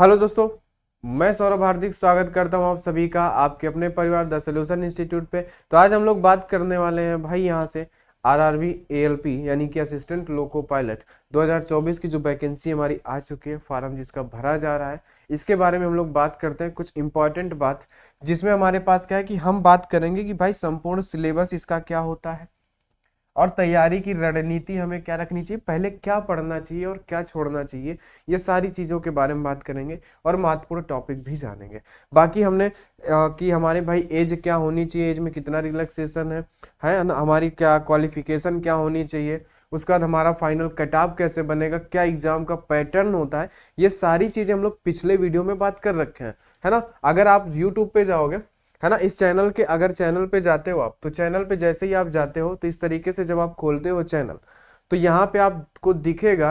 Hello दोस्तों। मैं सौरभ हार्दिक स्वागत करता हूं आप सभी का आपके अपने परिवार द सॉल्यूशन इंस्टीट्यूट पे। तो आज हम लोग बात करने वाले हैं भाई यहाँ से आरआरबी एएलपी यानी कि असिस्टेंट लोको पायलट 2024 की जो वैकेंसी हमारी आ चुकी है, फार्म जिसका भरा जा रहा है, इसके बारे में हम लोग बात करते हैं। कुछ इंपॉर्टेंट बात जिसमें हमारे पास क्या है कि हम बात करेंगे कि भाई संपूर्ण सिलेबस इसका क्या होता है और तैयारी की रणनीति हमें क्या रखनी चाहिए, पहले क्या पढ़ना चाहिए और क्या छोड़ना चाहिए, ये सारी चीज़ों के बारे में बात करेंगे और महत्वपूर्ण टॉपिक भी जानेंगे। बाकी हमने कि हमारे भाई एज क्या होनी चाहिए, एज में कितना रिलैक्सेशन है ना, हमारी क्या क्वालिफिकेशन क्या होनी चाहिए, उसके बाद हमारा फाइनल कटऑफ कैसे बनेगा, क्या एग्जाम का पैटर्न होता है, ये सारी चीज़ें हम लोग पिछले वीडियो में बात कर रखे हैं, है ना। अगर आप यूट्यूब पे जाओगे, है ना, इस चैनल के अगर चैनल पे जाते हो आप, तो चैनल पे जैसे ही आप जाते हो तो इस तरीके से जब आप खोलते हो चैनल, तो यहाँ पे आपको दिखेगा,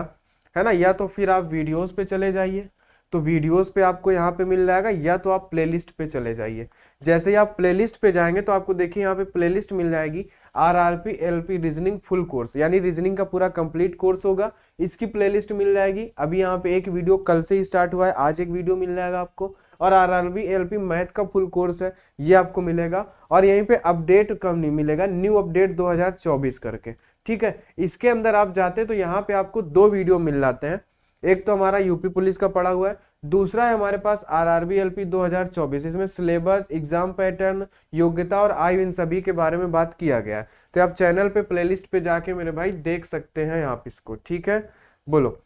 है ना, या तो फिर आप वीडियोस पे चले जाइए, तो वीडियोस पे आपको यहाँ पे मिल जाएगा, या तो आप प्लेलिस्ट पे चले जाइए। जैसे ही आप प्लेलिस्ट पे जाएंगे तो आपको देखिए यहाँ पे प्लेलिस्ट मिल जाएगी RRP LP reasoning full course, यानी रीजनिंग का पूरा कंप्लीट कोर्स होगा, इसकी प्लेलिस्ट मिल जाएगी। अभी यहाँ पे एक वीडियो कल से ही स्टार्ट हुआ है, आज एक वीडियो मिल जाएगा आपको। और आरआरबी एलपी मैथ का फुल कोर्स है, ये आपको मिलेगा। और यहीं पे अपडेट कब नहीं मिलेगा, न्यू अपडेट 2024 करके, ठीक है। इसके अंदर आप जाते तो यहाँ पे आपको दो वीडियो मिल जाते हैं। एक तो हमारा यूपी पुलिस का पड़ा हुआ है, दूसरा है हमारे पास आरआरबी एलपी 2024। इसमें सिलेबस, एग्जाम पैटर्न, योग्यता और आयु, इन सभी के बारे में बात किया गया है। तो आप चैनल पे प्लेलिस्ट पे जाके मेरे भाई देख सकते हैं आप इसको, ठीक है। बोलो,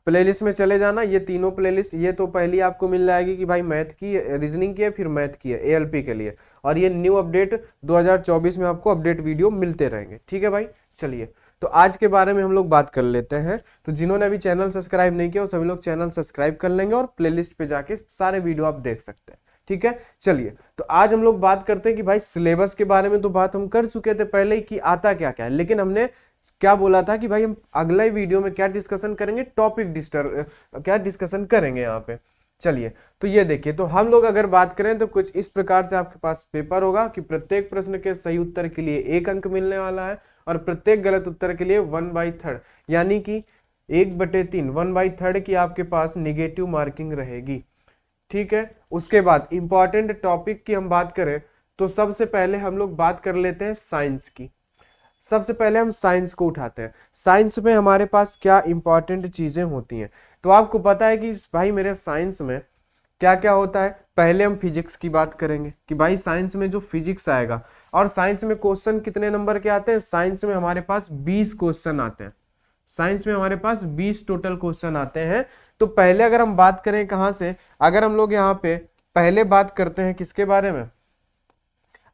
प्लेलिस्ट में चले जाना, ये तीनों प्लेलिस्ट, ये तो पहली आपको मिल जाएगी कि भाई मैथ की, रीजनिंग की है, फिर मैथ की है एएलपी के लिए, और ये न्यू अपडेट 2024 में आपको अपडेट वीडियो मिलते रहेंगे, ठीक है भाई। चलिए, तो आज के बारे में हम लोग बात कर लेते हैं। तो जिन्होंने अभी चैनल सब्सक्राइब नहीं किया वो सभी लोग चैनल सब्सक्राइब कर लेंगे और प्लेलिस्ट पे जाके सारे वीडियो आप देख सकते हैं, ठीक है। चलिए, तो आज हम लोग बात करते हैं कि भाई सिलेबस के बारे में तो बात हम कर चुके थे पहले ही कि आता क्या क्या है, लेकिन हमने क्या बोला था कि भाई हम अगले वीडियो में क्या डिस्कशन करेंगे, टॉपिक क्या डिस्कशन करेंगे यहाँ पे। चलिए, तो ये देखिए, तो हम लोग अगर बात करें तो कुछ इस प्रकार से आपके पास पेपर होगा कि प्रत्येक प्रश्न के सही उत्तर के लिए 1 अंक मिलने वाला है और प्रत्येक गलत उत्तर के लिए 1/3, यानी कि 1/3, 1/3 की आपके पास निगेटिव मार्किंग रहेगी, ठीक है। उसके बाद इंपॉर्टेंट टॉपिक की हम बात करें तो सबसे पहले हम लोग बात कर लेते हैं साइंस की। सबसे पहले हम साइंस को उठाते हैं। साइंस में हमारे पास क्या इंपॉर्टेंट चीजें होती हैं, तो आपको पता है कि भाई मेरे साइंस में क्या क्या होता है। पहले हम फिजिक्स की बात करेंगे कि भाई साइंस में जो फिजिक्स आएगा, और साइंस में क्वेश्चन कितने नंबर के आते हैं, साइंस में हमारे पास 20 क्वेश्चन आते हैं। साइंस में हमारे पास 20 टोटल क्वेश्चन आते हैं। तो पहले अगर हम बात करें कहां से, अगर हम लोग यहाँ पे पहले बात करते हैं किसके बारे में,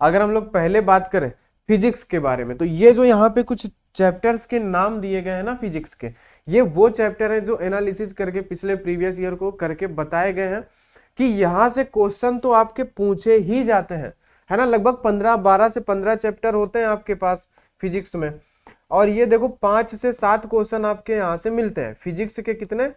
अगर हम लोग पहले बात करें फिजिक्स के बारे में, तो ये जो यहाँ पे कुछ चैप्टर्स के नाम दिए गए हैं ना फिजिक्स के, ये वो चैप्टर है जो एनालिसिस करके पिछले प्रीवियस ईयर को करके बताए गए हैं कि यहाँ से क्वेश्चन तो आपके पूछे ही जाते हैं, है ना। लगभग 12 से 15 चैप्टर होते हैं आपके पास फिजिक्स में, और ये देखो 5 से 7 क्वेश्चन आपके यहाँ से मिलते हैं फिजिक्स के। कितने?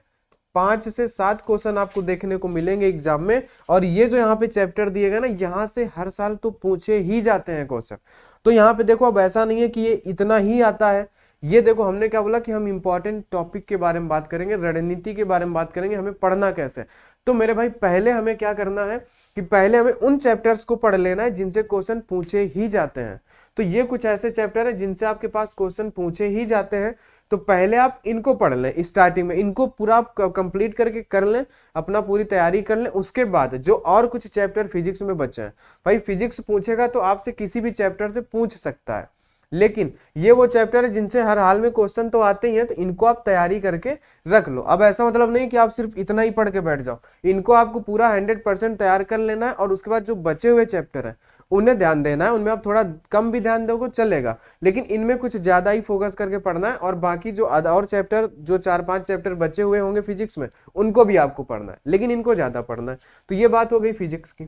5 से 7 क्वेश्चन आपको देखने को मिलेंगे एग्जाम में। और ये जो यहाँ पे चैप्टर दिए गए ना, यहाँ से हर साल तो पूछे ही जाते हैं क्वेश्चन। तो यहाँ पे देखो, अब ऐसा नहीं है कि ये इतना ही आता है। ये देखो, हमने क्या बोला कि हम इंपॉर्टेंट टॉपिक के बारे में बात करेंगे, रणनीति के बारे में बात करेंगे, हमें पढ़ना कैसे। तो मेरे भाई पहले हमें क्या करना है कि पहले हमें उन चैप्टर्स को पढ़ लेना है जिनसे क्वेश्चन पूछे ही जाते हैं। तो ये कुछ ऐसे चैप्टर है जिनसे आपके पास क्वेश्चन पूछे ही जाते हैं। तो पहले आप इनको पढ़ लें, स्टार्टिंग में इनको पूरा कंप्लीट करके कर लें, अपना पूरी तैयारी कर लें। उसके बाद जो और कुछ चैप्टर फिजिक्स में बचे हैं, भाई फिजिक्स पूछेगा तो आपसे किसी भी चैप्टर से पूछ सकता है, लेकिन ये वो चैप्टर है जिनसे हर हाल में क्वेश्चन तो आते ही हैं, तो इनको आप तैयारी करके रख लो। अब ऐसा मतलब नहीं कि आप सिर्फ इतना ही पढ़ के बैठ जाओ, इनको आपको पूरा 100% तैयार कर लेना है। और उसके बाद जो बचे हुए चैप्टर है उन्हें ध्यान देना है, उनमें आप थोड़ा कम भी ध्यान दोगे चलेगा, लेकिन इनमें कुछ ज्यादा ही फोकस करके पढ़ना है। और बाकी जो और चैप्टर, जो 4-5 चैप्टर बचे हुए होंगे फिजिक्स में, उनको भी आपको पढ़ना है, लेकिन इनको ज्यादा पढ़ना है। तो ये बात हो गई फिजिक्स की।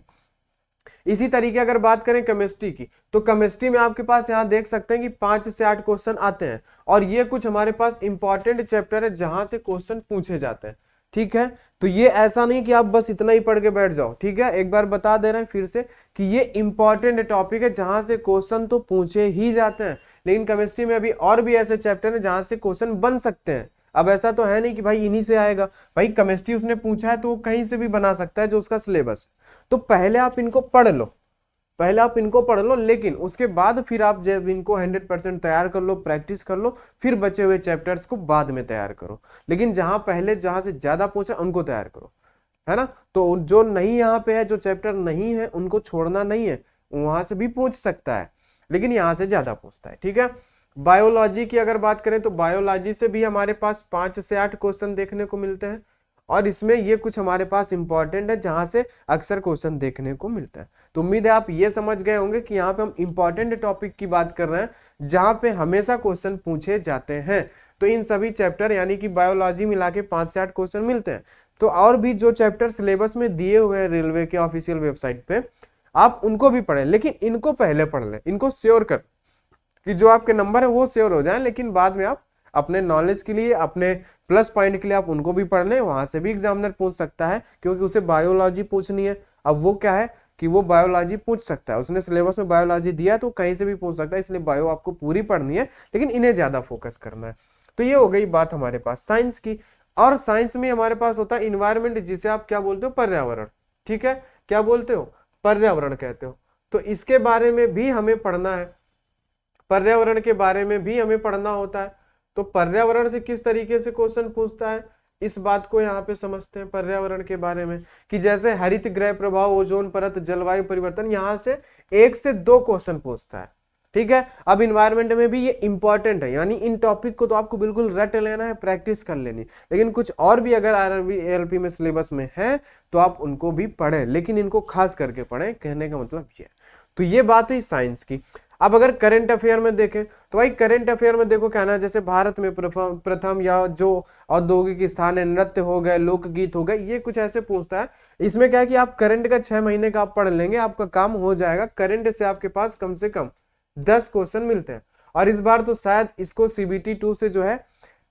इसी तरीके अगर बात करें केमिस्ट्री की, तो केमिस्ट्री में आपके पास यहाँ देख सकते हैं कि 5 से 8 क्वेश्चन आते हैं, और ये कुछ हमारे पास इंपॉर्टेंट चैप्टर है जहां से क्वेश्चन पूछे जाते हैं, ठीक है। तो ये ऐसा नहीं कि आप बस इतना ही पढ़ के बैठ जाओ, ठीक है। एक बार बता दे रहे हैं फिर से कि ये इंपॉर्टेंट टॉपिक है जहां से क्वेश्चन तो पूछे ही जाते हैं, लेकिन केमिस्ट्री में अभी और भी ऐसे चैप्टर हैं जहां से क्वेश्चन बन सकते हैं। अब ऐसा तो है नहीं कि भाई इन्हीं से आएगा, भाई केमिस्ट्री उसने पूछा है तो वो कहीं से भी बना सकता है जो उसका सिलेबस। तो पहले आप इनको पढ़ लो, पहले आप इनको पढ़ लो, लेकिन उसके बाद फिर आप जब इनको 100% तैयार कर लो, प्रैक्टिस कर लो, फिर बचे हुए चैप्टर्स को बाद में तैयार करो। लेकिन जहां से ज्यादा पूछा उनको तैयार करो, है ना। तो जो नहीं यहाँ पे है, जो चैप्टर नहीं है उनको छोड़ना नहीं है, वहां से भी पूछ सकता है, लेकिन यहाँ से ज्यादा पूछता है, ठीक है। बायोलॉजी की अगर बात करें तो बायोलॉजी से भी हमारे पास 5 से 8 क्वेश्चन देखने को मिलते हैं, और इसमें ये कुछ हमारे पास इंपॉर्टेंट है जहां से अक्सर क्वेश्चन देखने को मिलता है। तो उम्मीद है आप ये समझ गए होंगे कि यहाँ पे हम इंपॉर्टेंट टॉपिक की बात कर रहे हैं जहां पे हमेशा क्वेश्चन पूछे जाते हैं। तो इन सभी चैप्टर यानी कि बायोलॉजी मिला के 5 से 8 क्वेश्चन मिलते हैं। तो और भी जो चैप्टर सिलेबस में दिए हुए हैं रेलवे के ऑफिशियल वेबसाइट पे, आप उनको भी पढ़ें, लेकिन इनको पहले पढ़ लें, इनको श्योर कर कि जो आपके नंबर है वो श्योर हो जाए, लेकिन बाद में आप अपने नॉलेज के लिए, अपने प्लस पॉइंट के लिए आप उनको भी पढ़ लें, वहां से भी एग्जामिनर पूछ सकता है, क्योंकि उसे बायोलॉजी पूछनी है। अब वो क्या है कि वो बायोलॉजी पूछ सकता है, उसने सिलेबस में बायोलॉजी दिया है तो कहीं से भी पूछ सकता है, इसलिए बायो आपको पूरी पढ़नी है, लेकिन इन्हें ज्यादा फोकस करना है। तो ये हो गई बात हमारे पास साइंस की। और साइंस में हमारे पास होता है इन्वायरमेंट, जिसे आप क्या बोलते हो, पर्यावरण, ठीक है, क्या बोलते हो, पर्यावरण कहते हो। तो इसके बारे में भी हमें पढ़ना है, पर्यावरण के बारे में भी हमें पढ़ना होता है। तो पर्यावरण से किस तरीके से क्वेश्चन पूछता है, इस बात को यहाँ पे समझते हैं पर्यावरण के बारे में, कि जैसे हरित गृह प्रभाव, ओजोन परत, जलवायु परिवर्तन, यहाँ से 1 से 2 क्वेश्चन पूछता है, ठीक है। अब इन्वायरमेंट में भी ये इंपॉर्टेंट है, यानी इन टॉपिक को तो आपको बिल्कुल रट लेना है, प्रैक्टिस कर लेनी, लेकिन कुछ और भी अगर आरआरबी एएलपी में सिलेबस में है तो आप उनको भी पढ़ें, लेकिन इनको खास करके पढ़ें, कहने का मतलब ये। तो ये बात हुई साइंस की। अब अगर करंट अफेयर में देखें तो भाई करंट अफेयर में देखो क्या ना, जैसे भारत में प्रथम या जो औद्योगिक स्थान है, नृत्य हो गए, लोकगीत हो गए, ये कुछ ऐसे पूछता है। इसमें क्या है कि आप करंट का 6 महीने का आप पढ़ लेंगे, आपका काम हो जाएगा। करंट से आपके पास कम से कम 10 क्वेश्चन मिलते हैं, और इस बार तो शायद इसको CBT 2 से जो है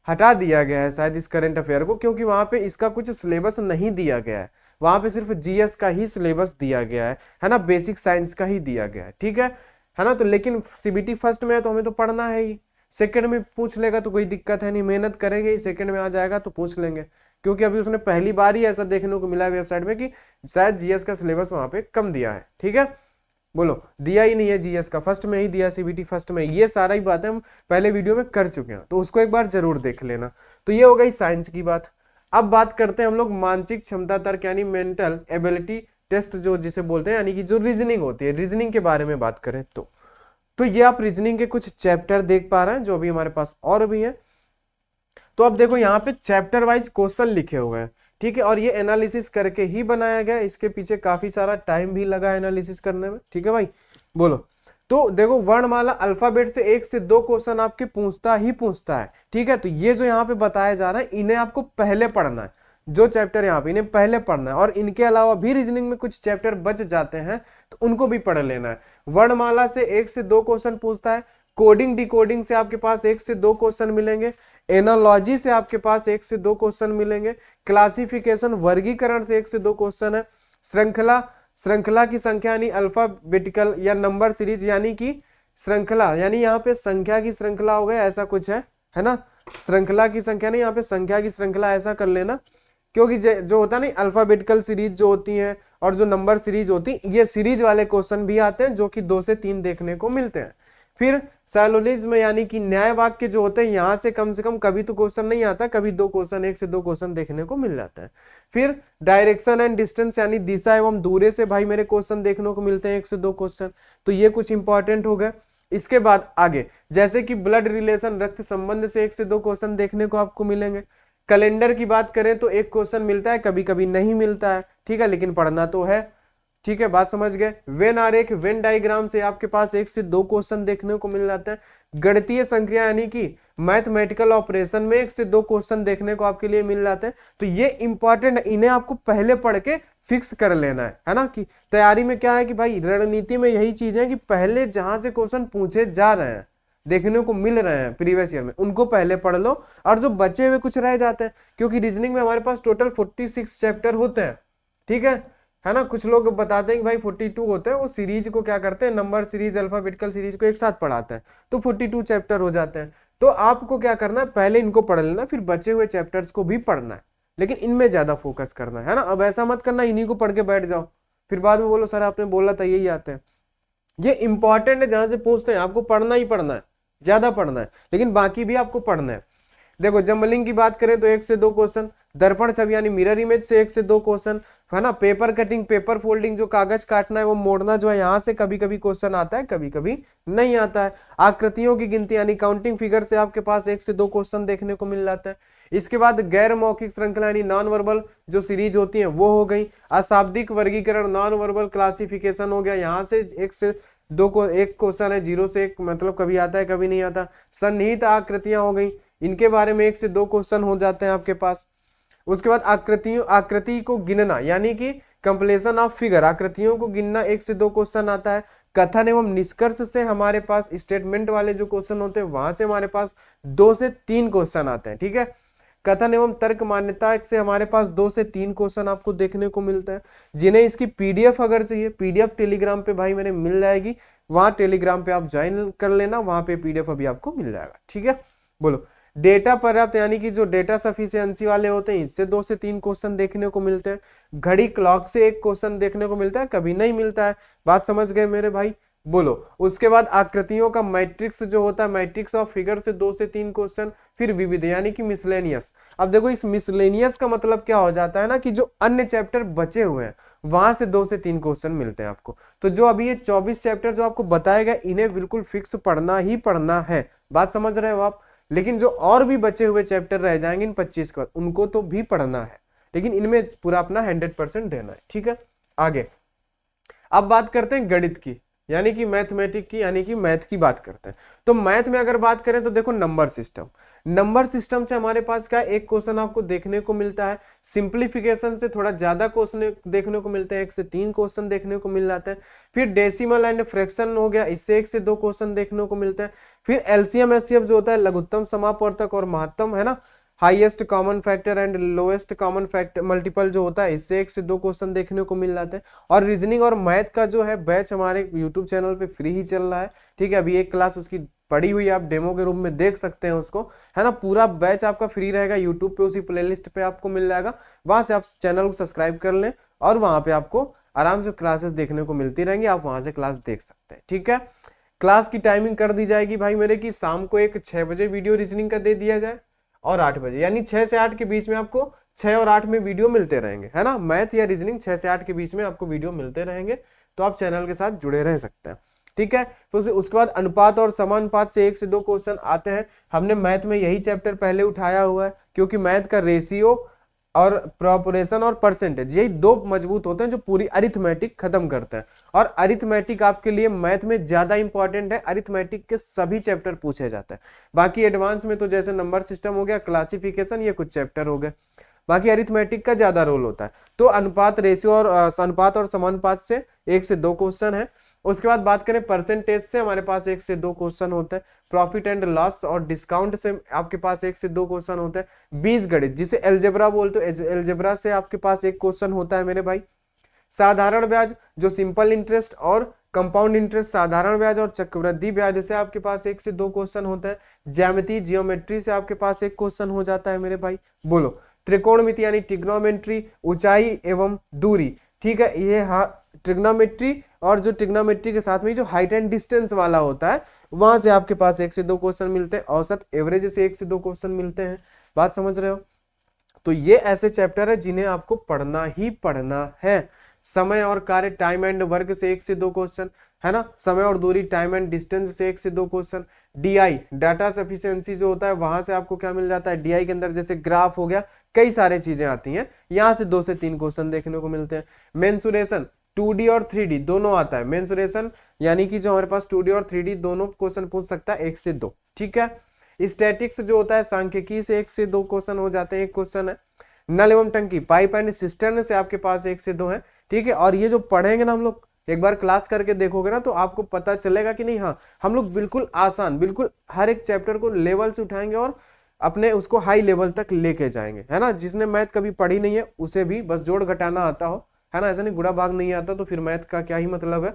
हटा दिया गया है शायद इस करंट अफेयर को, क्योंकि वहां पे इसका कुछ सिलेबस नहीं दिया गया है, वहां पे सिर्फ GS का ही सिलेबस दिया गया है ना, बेसिक साइंस का ही दिया गया है, ठीक है ना। तो लेकिन CBT फर्स्ट में है तो हमें तो पढ़ना है ही, सेकंड में पूछ लेगा तो कोई दिक्कत है नहीं, मेहनत करेंगे, सेकंड में आ जाएगा तो पूछ लेंगे, क्योंकि अभी उसने पहली बार ही ऐसा देखने को मिला है वेबसाइट में कि शायद GS का सिलेबस वहां पे कम दिया है, ठीक है। बोलो, दिया ही नहीं है GS का, फर्स्ट में ही दिया, CBT फर्स्ट में। ये सारा ही बातें हम पहले वीडियो में कर चुके हैं, तो उसको एक बार जरूर देख लेना। तो ये हो गई साइंस की बात। अब बात करते हैं हम लोग मानसिक क्षमता तर्क यानी मेंटल एबिलिटी टेस्ट, जो जिसे बोलते हैं, यानी कि जो रीजनिंग होती है, रीजनिंग के बारे में बात करें तो ये आप रीजनिंग के कुछ चैप्टर देख पा रहे हैं जो अभी हमारे पास और भी है। तो अब देखो यहाँ पे चैप्टर वाइज क्वेश्चन लिखे हुए हैं, ठीक है, और ये एनालिसिस करके ही बनाया गया, इसके पीछे काफी सारा टाइम भी लगा एनालिसिस करने में, ठीक है भाई। बोलो, तो देखो वर्णमाला अल्फाबेट से 1 से 2 क्वेश्चन आपके पूछता ही पूछता है, ठीक है। तो ये जो यहाँ पे बताया जा रहा है, इन्हें आपको पहले पढ़ना है, जो चैप्टर यहाँ पे इन्हें पहले पढ़ना है, और इनके अलावा भी रीजनिंग में कुछ चैप्टर बच जाते हैं तो उनको भी पढ़ लेना है। वर्णमाला से 1 से 2 क्वेश्चन पूछता है, कोडिंग डिकोडिंग से आपके पास 1 से 2 क्वेश्चन मिलेंगे, एनालॉजी से आपके पास 1 से 2 क्वेश्चन मिलेंगे, क्लासिफिकेशन वर्गीकरण से 1 से 2 क्वेश्चन है, श्रृंखला की संख्या यानी अल्फाबेटिकल या नंबर सीरीज यानी कि श्रृंखला, यानी यहाँ पे संख्या की श्रृंखला हो गया, ऐसा कुछ है ना, श्रृंखला की संख्या नहीं, यहाँ पे संख्या की श्रृंखला ऐसा कर लेना, क्योंकि जो होता नहीं अल्फाबेटिकल सीरीज जो होती है और जो नंबर सीरीज होती, ये सीरीज वाले क्वेश्चन भी आते हैं जो कि 2 से 3 देखने को मिलते हैं। फिर सैलोलिज्म यानी कि न्याय वाक्य जो होते हैं, यहाँ से कम कभी तो क्वेश्चन नहीं आता, कभी 2 क्वेश्चन, 1 से 2 क्वेश्चन देखने को मिल जाता है। फिर डायरेक्शन एंड डिस्टेंस यानी दिशा एवं दूरी से भाई मेरे क्वेश्चन देखने को मिलते हैं 1 से 2 क्वेश्चन, तो ये कुछ इंपॉर्टेंट हो गए। इसके बाद आगे जैसे कि ब्लड रिलेशन, रक्त संबंध से 1 से 2 क्वेश्चन देखने को आपको मिलेंगे। कैलेंडर की बात करें तो 1 क्वेश्चन मिलता है, कभी कभी नहीं मिलता है, ठीक है, लेकिन पढ़ना तो है, ठीक है, बात समझ गए। वेन आरेख, वेन डायग्राम से आपके पास 1 से 2 क्वेश्चन देखने को मिल जाते हैं। गणितीय संख्या यानी कि मैथमेटिकल ऑपरेशन में 1 से 2 क्वेश्चन देखने को आपके लिए मिल जाते हैं। तो ये इंपॉर्टेंट है, इन्हें आपको पहले पढ़ के फिक्स कर लेना है ना। कि तैयारी में क्या है कि भाई रणनीति में यही चीज है कि पहले जहां से क्वेश्चन पूछे जा रहे हैं, देखने को मिल रहे हैं प्रीवियस ईयर में, उनको पहले पढ़ लो, और जो बचे हुए कुछ रह जाते हैं, क्योंकि रीजनिंग में हमारे पास टोटल 46 चैप्टर होते हैं, ठीक है ना। कुछ लोग बताते हैं कि भाई 42 होते हैं, वो सीरीज को क्या करते हैं, नंबर सीरीज, अल्फाबेटिकल सीरीज को एक साथ पढ़ाते हैं, तो 42 चैप्टर हो जाते हैं। तो आपको क्या करना है, पहले इनको पढ़ लेना, फिर बचे हुए चैप्टर्स को भी पढ़ना है, लेकिन इनमें ज्यादा फोकस करना है ना। अब ऐसा मत करना इन्हीं को पढ़ के बैठ जाओ, फिर बाद में बोलो सर आपने बोला था यही आते हैं। ये इंपॉर्टेंट है, जहां से पूछते हैं आपको पढ़ना ही पढ़ना है, ज्यादा पढ़ना है, लेकिन बाकी भी आपको पढ़ना है। देखो जंबलिंग की बात करें तो 1 से 2 क्वेश्चन, दर्पण छवि यानी मिरर इमेज से 1 से 2 क्वेश्चन, है ना। पेपर कटिंग, पेपर फोल्डिंग, जो कागज काटना है वो मोड़ना जो है, यहाँ से कभी कभी क्वेश्चन आता है, कभी कभी नहीं आता है। आकृतियों की गिनती यानी काउंटिंग फिगर से आपके पास 1 से 2 क्वेश्चन देखने को मिल जाता है। इसके बाद गैर मौखिक श्रृंखला यानी नॉन वर्बल जो सीरीज होती है वो हो गई। अशाब्दिक वर्गीकरण, नॉन वर्बल क्लासिफिकेशन हो गया, यहाँ से 1 से 2 को 1 क्वेश्चन है, 0 से 1 मतलब कभी आता है कभी नहीं आता। सन्निहित आकृतियां हो गई, इनके बारे में 1 से 2 क्वेश्चन हो जाते हैं आपके पास। उसके बाद आकृति को गिनना यानी कि कंप्लीशन ऑफ फिगर, आकृतियों को गिनना 1 से 2 क्वेश्चन आता है। कथन एवं निष्कर्ष से हमारे पास स्टेटमेंट वाले जो क्वेश्चन होते हैं वहां से हमारे पास 2 से 3 क्वेश्चन आते हैं, ठीक है। कथन एवं तर्क मान्यता से हमारे पास 2 से 3 क्वेश्चन आपको देखने को मिलते हैं। जिन्हें इसकी पीडीएफ अगर चाहिए, पीडीएफ टेलीग्राम पे भाई मेरे मिल जाएगी, वहां टेलीग्राम पे आप ज्वाइन कर लेना, वहां पे पीडीएफ अभी आपको मिल जाएगा, ठीक है। बोलो डेटा पर्याप्त यानी कि जो डेटा सफिशिएंसी वाले होते हैं इससे 2 से 3 क्वेश्चन देखने को मिलते हैं। घड़ी क्लॉक से 1 क्वेश्चन देखने को मिलता है, कभी नहीं मिलता है। बात समझ गए मेरे भाई, बोलो। उसके बाद आकृतियों का मैट्रिक्स जो होता है, मैट्रिक्स ऑफ फिगर से 2 से 3 क्वेश्चन। फिर विविध यानी कि मिसलेनियस। अब देखो इस मिसलेनियस का मतलब क्या हो जाता है ना, कि जो अन्य चैप्टर बचे हुए हैं वहां से 2 से 3 क्वेश्चन मिलते हैं आपको। तो जो अभी ये 24 चैप्टर जो आपको बताए गए इन्हें बिल्कुल फिक्स पढ़ना ही पढ़ना है, बात समझ रहे हो आप। लेकिन जो और भी बचे हुए चैप्टर रह जाएंगे इन 25 के बाद, उनको तो भी पढ़ना है, लेकिन इनमें पूरा अपना 100% देना है, ठीक है। आगे अब बात करते हैं गणित की, यानी कि मैथमेटिक की, यानी कि मैथ की बात करते हैं। तो मैथ में अगर बात करें तो देखो नंबर सिस्टम, नंबर सिस्टम से हमारे पास क्या 1 क्वेश्चन आपको देखने को मिलता है। सिंप्लीफिकेशन से थोड़ा ज्यादा क्वेश्चन देखने को मिलते हैं, 1 से 3 क्वेश्चन देखने को मिल जाते हैं। फिर डेसिमल एंड फ्रैक्शन हो गया, इससे 1 से 2 क्वेश्चन देखने को मिलते हैं। फिर एलसीएम एचसीएफ जो होता है, लघुत्तम समापवर्तक और महत्तम, है ना, highest common factor and lowest common factor multiple जो होता है, इससे 1 से 2 क्वेश्चन देखने को मिल जाते हैं। और रीजनिंग और मैथ का जो है बैच हमारे यूट्यूब चैनल पे फ्री ही चल रहा है, ठीक है। अभी एक क्लास उसकी पड़ी हुई आप डेमो के रूप में देख सकते हैं उसको, है ना। पूरा बैच आपका फ्री रहेगा यूट्यूब पे, उसी प्लेलिस्ट पे आपको मिल जाएगा। वहां से आप चैनल को सब्सक्राइब कर लें और वहां पे आपको आराम से क्लासेस देखने को मिलती रहेंगी, आप वहां से क्लास देख सकते हैं, ठीक है। क्लास की टाइमिंग कर दी जाएगी भाई मेरे की शाम को एक 6 बजे वीडियो रीजनिंग का दे दिया जाए और 8 बजे, यानी 6 से 8 के बीच में आपको 6 और 8 में वीडियो मिलते रहेंगे, है ना। मैथ या रीजनिंग 6 से 8 के बीच में आपको वीडियो मिलते रहेंगे, तो आप चैनल के साथ जुड़े रह सकते हैं, ठीक है। फिर उसके बाद अनुपात और समानुपात से 1 से 2 क्वेश्चन आते हैं। हमने मैथ में यही चैप्टर पहले उठाया हुआ है, क्योंकि मैथ का रेशियो और प्रोपोर्शन और परसेंटेज यही 2 मजबूत होते हैं जो पूरी अरिथमेटिक खत्म करते हैं। और अरिथमेटिक आपके लिए मैथ में ज्यादा इंपॉर्टेंट है, अरिथमेटिक के सभी चैप्टर पूछे जाते हैं। बाकी एडवांस में तो जैसे नंबर सिस्टम हो गया, क्लासिफिकेशन, ये कुछ चैप्टर हो गए, बाकी अरिथमेटिक का ज्यादा रोल होता है। तो अनुपात रेशियो और अनुपात और समानुपात से 1 से 2 क्वेश्चन है। उसके बाद बात करें परसेंटेज से हमारे पास 1 से 2 क्वेश्चन होते हैं। प्रॉफिट एंड लॉस और डिस्काउंट से आपके पास 1 से 2 क्वेश्चन होते हैं। बीजगणित जिसे एलजेब्रा बोलते हैं, एलजेब्रा से आपके पास 1 क्वेश्चन होता है मेरे भाई। साधारण ब्याज जो सिंपल इंटरेस्ट और कंपाउंड इंटरेस्ट, साधारण ब्याज और चक्रवृद्धि ब्याज से आपके पास 1 से 2 क्वेश्चन होते हैं। ज्यामिति जियोमेट्री से आपके पास 1 क्वेश्चन हो जाता है मेरे भाई। बोलो त्रिकोणमिति यानी ट्रिग्नोमेट्री, ऊंचाई एवं दूरी, ठीक है। ये ट्रिग्नोमेट्री और जो ट्रिग्नोमेट्री के साथ में जो हाइट एंड डिस्टेंस वाला होता है वहां से आपके पास 1 से 2 क्वेश्चन मिलते हैं। औसत एवरेज से 1 से 2 क्वेश्चन मिलते हैं, बात समझ रहे हो। तो ये ऐसे चैप्टर है जिन्हें आपको पढ़ना ही पढ़ना है। समय और कार्य टाइम एंड वर्क से 1 से 2 क्वेश्चन, है ना। समय और दूरी टाइम एंड डिस्टेंस से 1 से 2 क्वेश्चन। डीआई डाटा सफिशिएंसी जो होता है वहां से आपको क्या मिल जाता है, डीआई के अंदर जैसे ग्राफ हो गया, कई सारे चीजें आती हैं, यहाँ से 2 से 3 क्वेश्चन देखने को मिलते हैं। मेंसुरेशन 2D और 3D दोनों आता है। मेंसुरेशन यानी कि जो हमारे पास 2D और 3D दोनों क्वेश्चन पूछ सकता है 1 से 2, ठीक है। स्टैटिक्स जो होता है सांख्यिकी से 1 से 2 क्वेश्चन हो जाते हैं, 1 क्वेश्चन है। नल एवं टंकी पाइप एंड सिस्टर्न से आपके पास 1 से 2 है, ठीक है। और ये जो पढ़ेंगे ना हम लोग, एक बार क्लास करके देखोगे ना तो आपको पता चलेगा कि नहीं, हाँ हम लोग बिल्कुल आसान, बिल्कुल हर एक चैप्टर को लेवल से उठाएंगे और अपने उसको हाई लेवल तक लेके जाएंगे, है ना। जिसने मैथ कभी पढ़ी नहीं है उसे भी बस जोड़ घटाना आता हो, है ना, ऐसा नहीं गुणा भाग नहीं आता तो फिर मैथ का क्या ही मतलब है।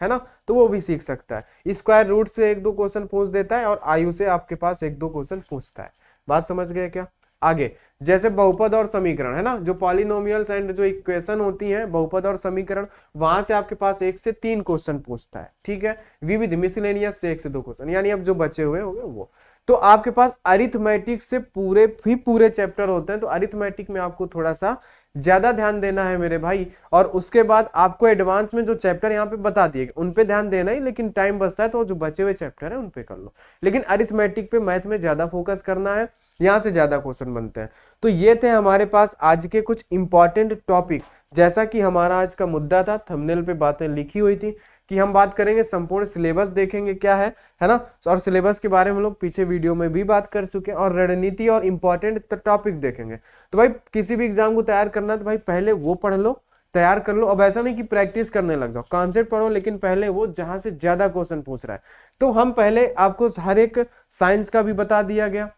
है ना, तो वो भी सीख सकता है। स्क्वायर रूट से 1-2 क्वेश्चन पूछ देता है और आयु से आपके पास 1-2 क्वेश्चन पूछता है। बात समझ गए क्या? आगे जैसे बहुपद और समीकरण, है ना, जो पॉलिनोमियल्स एंड जो इक्वेशन होती हैं, बहुपद और समीकरण, वहां से आपके पास 1 से 3 क्वेश्चन पूछता है, ठीक है। विविध मिसलेनियस से 1 से 2 क्वेश्चन, यानी अब जो बचे हुए होंगे वो। तो आपके पास अरिथमेटिक से पूरे चैप्टर होते हैं, तो अरिथमेटिक में आपको थोड़ा सा ज्यादा ध्यान देना है मेरे भाई। और उसके बाद आपको एडवांस में जो चैप्टर यहाँ पे बता दिए उन पे ध्यान देना ही, लेकिन टाइम बचता है तो जो बचे हुए चैप्टर है उन पे कर लो, लेकिन अरिथमेटिक पे मैथ में ज्यादा फोकस करना है, यहाँ से ज्यादा क्वेश्चन बनते हैं। तो ये थे हमारे पास आज के कुछ इंपॉर्टेंट टॉपिक। जैसा कि हमारा आज का मुद्दा था, थंबनेल पे बातें लिखी हुई थी कि हम बात करेंगे, संपूर्ण सिलेबस देखेंगे क्या है ना, और सिलेबस के बारे में हम लोग पीछे वीडियो में भी बात कर चुके हैं, और रणनीति और इंपॉर्टेंट टॉपिक देखेंगे। तो भाई किसी भी एग्जाम को तैयार करना है तो भाई पहले वो पढ़ लो, तैयार कर लो। अब ऐसा नहीं कि प्रैक्टिस करने लग जाओ, कॉन्सेप्ट पढ़ो, लेकिन पहले वो जहां से ज्यादा क्वेश्चन पूछ रहा है। तो हम पहले आपको हर एक साइंस का भी बता दिया गया,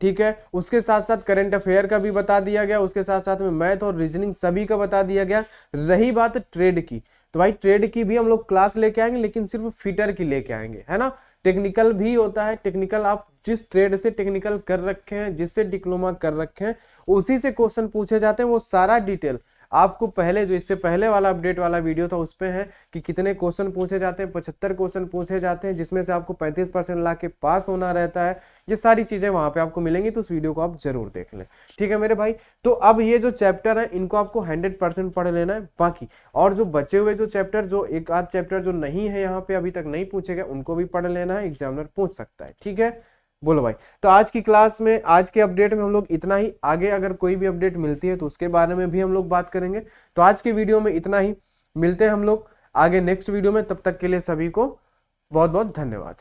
ठीक है, उसके साथ साथ करंट अफेयर का भी बता दिया गया, उसके साथ साथ में मैथ और रीजनिंग सभी का बता दिया गया। रही बात ट्रेड की, तो भाई ट्रेड की भी हम लोग क्लास लेके आएंगे, लेकिन सिर्फ फिटर की लेके आएंगे, है ना। टेक्निकल भी होता है, टेक्निकल आप जिस ट्रेड से टेक्निकल कर रखे हैं, जिससे डिप्लोमा कर रखे हैं, उसी से क्वेश्चन पूछे जाते हैं। वो सारा डिटेल आपको पहले, जो इससे पहले वाला अपडेट वाला वीडियो था उस पे है कि कितने क्वेश्चन पूछे जाते हैं। 75 क्वेश्चन पूछे जाते हैं, जिसमें से आपको 35% ला के पास होना रहता है। ये सारी चीजें वहां पे आपको मिलेंगी, तो उस वीडियो को आप जरूर देख लें, ठीक है मेरे भाई। तो अब ये जो चैप्टर है इनको आपको 100% पढ़ लेना है। बाकी और जो बचे हुए जो चैप्टर, जो एक आध चैप्टर जो नहीं है यहाँ पे अभी तक नहीं पूछे गए, उनको भी पढ़ लेना है, एग्जामिनर पूछ सकता है, ठीक है। बोलो भाई। तो आज की क्लास में, आज के अपडेट में हम लोग इतना ही। आगे अगर कोई भी अपडेट मिलती है तो उसके बारे में भी हम लोग बात करेंगे। तो आज के वीडियो में इतना ही, मिलते हैं हम लोग आगे नेक्स्ट वीडियो में। तब तक के लिए सभी को बहुत बहुत धन्यवाद।